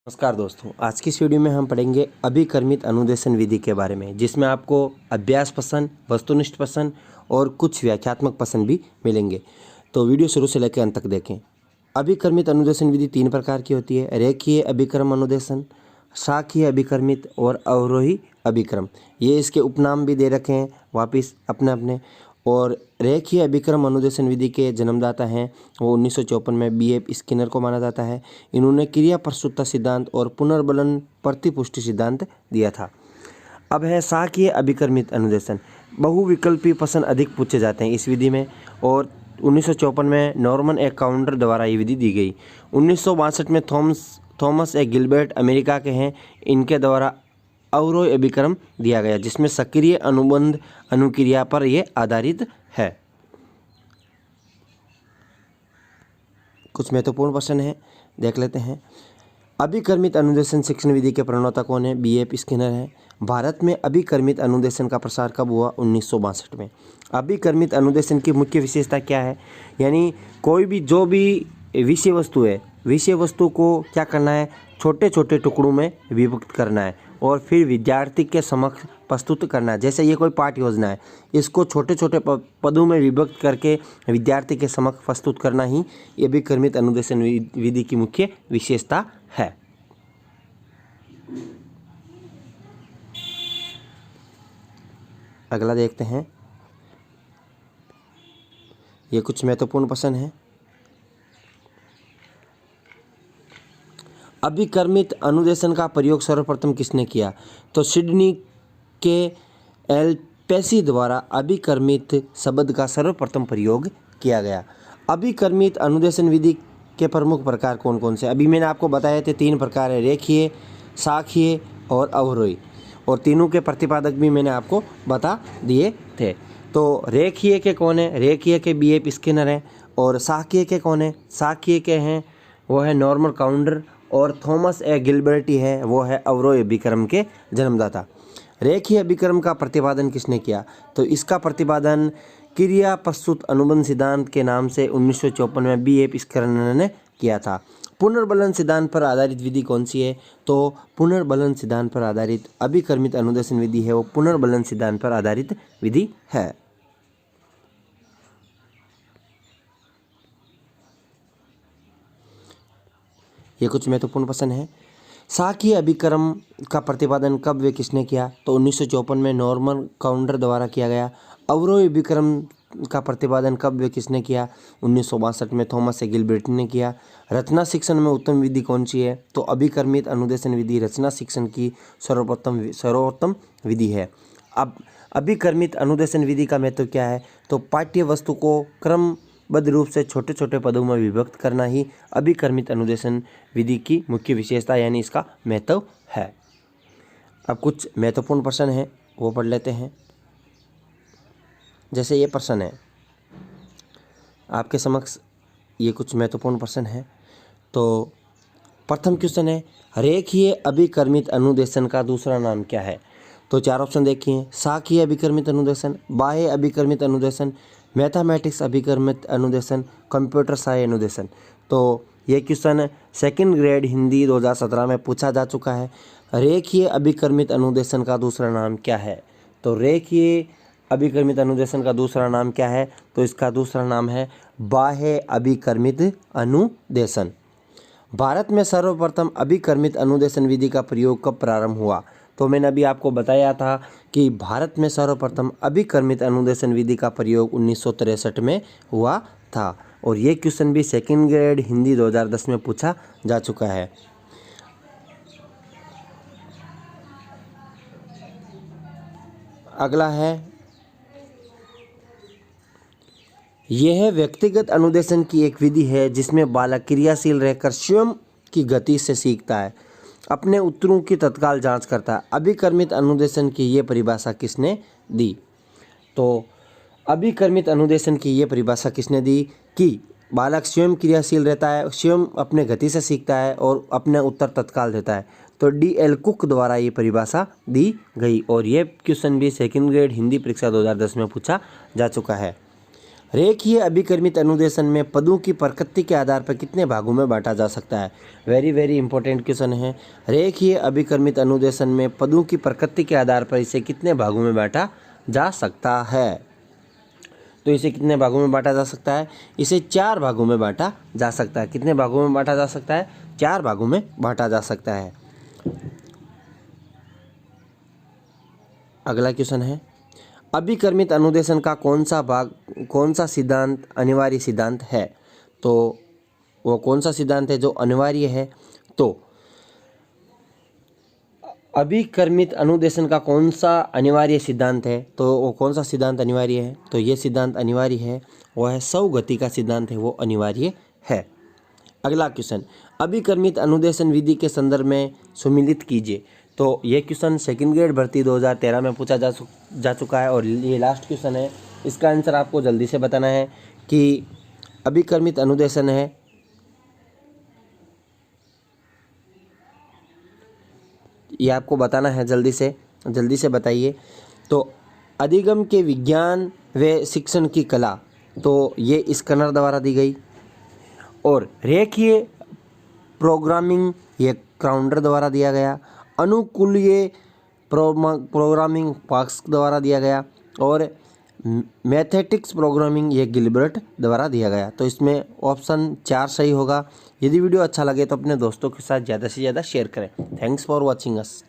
नमस्कार दोस्तों, आज की इस वीडियो में हम पढ़ेंगे अभिकर्मित अनुदेशन विधि के बारे में, जिसमें आपको अभ्यास प्रश्न, वस्तुनिष्ठ प्रश्न और कुछ व्याख्यात्मक प्रश्न भी मिलेंगे। तो वीडियो शुरू से लेकर अंत तक देखें। अभिकर्मित अनुदेशन विधि 3 प्रकार की होती है: रेखीय अभिक्रम अनुदेशन, शाखीय अभिकर्मित और अवरोही अभिक्रम। ये इसके उपनाम भी दे रखे हैं वापिस अपने अपने। और रेखीय अभिक्रम अनुदेशन विधि के जन्मदाता हैं वो 1954 में B.F. स्किनर को माना जाता है। इन्होंने क्रिया प्रस्तुतता सिद्धांत और पुनर्बलन प्रतिपुष्टि सिद्धांत दिया था। अब है शाखीय अभिकर्मित अनुदेशन। बहुविकल्पी प्रश्न अधिक पूछे जाते हैं इस विधि में, और 1954 में नॉर्मन ए काउंटर द्वारा ये विधि दी गई। 1962 में थॉमस ए गिलबर्ट अमेरिका के हैं, इनके द्वारा अवरोही अभिक्रम दिया गया, जिसमें सक्रिय अनुबंध अनुक्रिया पर यह आधारित है। कुछ महत्वपूर्ण प्रश्न है, देख लेते हैं। अभिकर्मित अनुदेशन शिक्षण विधि के प्रणेता कौन है? B.F. स्किनर है। भारत में अभिकर्मित अनुदेशन का प्रसार कब हुआ? 1962 में। अभिकर्मित अनुदेशन की मुख्य विशेषता क्या है? यानी कोई भी जो भी विषय वस्तु है, विषय वस्तु को क्या करना है? छोटे छोटे टुकड़ों में विभक्त करना है और फिर विद्यार्थी के समक्ष प्रस्तुत करना है। जैसे ये कोई पाठ योजना है, इसको छोटे छोटे पदों में विभक्त करके विद्यार्थी के समक्ष प्रस्तुत करना ही ये अभिकर्मित अनुदेशन विधि की मुख्य विशेषता है। अगला देखते हैं। ये कुछ महत्वपूर्ण प्रश्न है। अभिकर्मित अनुदेशन का प्रयोग सर्वप्रथम किसने किया? तो सिडनी के एल्पेसी द्वारा अभिकर्मित शब्द का सर्वप्रथम प्रयोग किया गया। अभिकर्मित अनुदेशन विधि के प्रमुख प्रकार कौन कौन से? अभी मैंने आपको बताए थे 3 प्रकार है: रेखीय, शाखीय और अवरोही, और तीनों के प्रतिपादक भी मैंने आपको बता दिए थे। तो रेखीय के कौन है? रेखीय के B.F. स्किनर हैं। और शाखीय के कौन है? शाखीय के हैं वो है नॉर्मन काउंटर, और थॉमस ए गिलबर्टी है वो है अवरोही अभिक्रम के जन्मदाता। रेखीय अभिक्रम का प्रतिपादन किसने किया? तो इसका प्रतिपादन क्रिया प्रस्तुत अनुबंध सिद्धांत के नाम से 1954 में B.F. स्किनर ने किया था। पुनर्बलन सिद्धांत पर आधारित विधि कौन सी है? तो पुनर्बलन सिद्धांत पर आधारित अभिकर्मित अनुदेशन विधि है वो पुनर्बलन सिद्धांत पर आधारित विधि है। ये कुछ महत्वपूर्ण प्रश्न है। शाखीय अभिक्रम का प्रतिपादन कब व किसने किया? तो 1954 में नॉर्मन काउंटर द्वारा किया गया। अवरोही अभिक्रम का प्रतिपादन कब व किसने किया? 1962 में थॉमस ए गिलबर्ट ने किया। रचना शिक्षण में उत्तम विधि कौन सी है? तो अभिकर्मित अनुदेशन विधि रचना शिक्षण की सर्वोत्तम विधि है। अब अभिकर्मित अनुदेशन विधि का महत्व क्या है? तो पाठ्य वस्तु को क्रमबद्ध रूप से छोटे छोटे पदों में विभक्त करना ही अभिकर्मित अनुदेशन विधि की मुख्य विशेषता यानी इसका महत्व है। अब कुछ महत्वपूर्ण प्रश्न है वो पढ़ लेते हैं। जैसे ये प्रश्न है आपके समक्ष, ये कुछ महत्वपूर्ण प्रश्न है। तो प्रथम क्वेश्चन है, रेखीय अभिकर्मित अनुदेशन का दूसरा नाम क्या है? तो 4 ऑप्शन देखिए: शाखीय अभिकर्मित अनुदेशन, बाह्य अभिकर्मित अनुदेशन, मैथमेटिक्स अभिकर्मित अनुदेशन, कंप्यूटर सहायक अनुदेशन। तो ये क्वेश्चन 2nd ग्रेड हिंदी 2017 में पूछा जा चुका है। रेखीय अभिकर्मित अनुदेशन का दूसरा नाम क्या है? तो रेखीय अभिकर्मित अनुदेशन का दूसरा नाम क्या है? तो इसका दूसरा नाम है बाह्य अभिकर्मित अनुदेशन। भारत में सर्वप्रथम अभिकर्मित अनुदेशन विधि का प्रयोग कब प्रारंभ हुआ? तो मैंने अभी आपको बताया था कि भारत में सर्वप्रथम अभिकर्मित अनुदेशन विधि का प्रयोग 1963 में हुआ था, और ये क्वेश्चन भी 2nd ग्रेड हिंदी 2010 में पूछा जा चुका है। अगला है, यह व्यक्तिगत अनुदेशन की एक विधि है जिसमें बालक क्रियाशील रहकर स्वयं की गति से सीखता है, अपने उत्तरों की तत्काल जांच करता है। अभिकर्मित अनुदेशन की ये परिभाषा किसने दी? तो अभिकर्मित अनुदेशन की ये परिभाषा किसने दी कि बालक स्वयं क्रियाशील रहता है, स्वयं अपने गति से सीखता है और अपने उत्तर तत्काल देता है। तो D.L. कुक द्वारा ये परिभाषा दी गई, और ये क्वेश्चन भी 2nd ग्रेड हिंदी परीक्षा 2010 में पूछा जा चुका है। रेखीय अभिकर्मित अनुदेशन में पदों की प्रकृति के आधार पर कितने भागों में बांटा जा सकता है। वेरी वेरी इंपॉर्टेंट क्वेश्चन है। रेखीय अभिकर्मित अनुदेशन में पदों की प्रकृति के आधार पर इसे कितने भागों में बांटा जा सकता है। तो इसे कितने भागों में बांटा जा सकता है। इसे 4 भागों में बांटा जा सकता है। कितने भागों में बांटा जा सकता है। 4 भागों में बांटा जा सकता है। अगला क्वेश्चन है, अभिकर्मित अनुदेशन का कौन सा सिद्धांत अनिवार्य सिद्धांत है। तो वो कौन सा सिद्धांत है जो अनिवार्य है। तो अभिकर्मित अनुदेशन का कौन सा अनिवार्य सिद्धांत है। तो वो कौन सा सिद्धांत अनिवार्य है। तो ये सिद्धांत अनिवार्य है, वह है स्वगति का सिद्धांत है, वो अनिवार्य है। अगला क्वेश्चन, अभिकर्मित अनुदेशन विधि के संदर्भ में सुमिलित कीजिए। तो ये क्वेश्चन सेकंड ग्रेड भर्ती 2013 में पूछा जा चुका है और ये लास्ट क्वेश्चन है। इसका आंसर आपको जल्दी से बताना है कि अभिकर्मित अनुदेशन है, ये आपको बताना है, जल्दी से बताइए। तो अधिगम के विज्ञान व शिक्षण की कला, तो ये इस कन्नड़ द्वारा दी गई। और रेखीय प्रोग्रामिंग ये क्राउंडर द्वारा दिया गया। अनुकूलीय प्रोग्रामिंग पार्क्स द्वारा दिया गया। और मैथमेटिक्स प्रोग्रामिंग ये गिलबर्ट द्वारा दिया गया। तो इसमें ऑप्शन 4 सही होगा। यदि वीडियो अच्छा लगे तो अपने दोस्तों के साथ ज़्यादा से ज़्यादा शेयर करें। Thanks for watching us.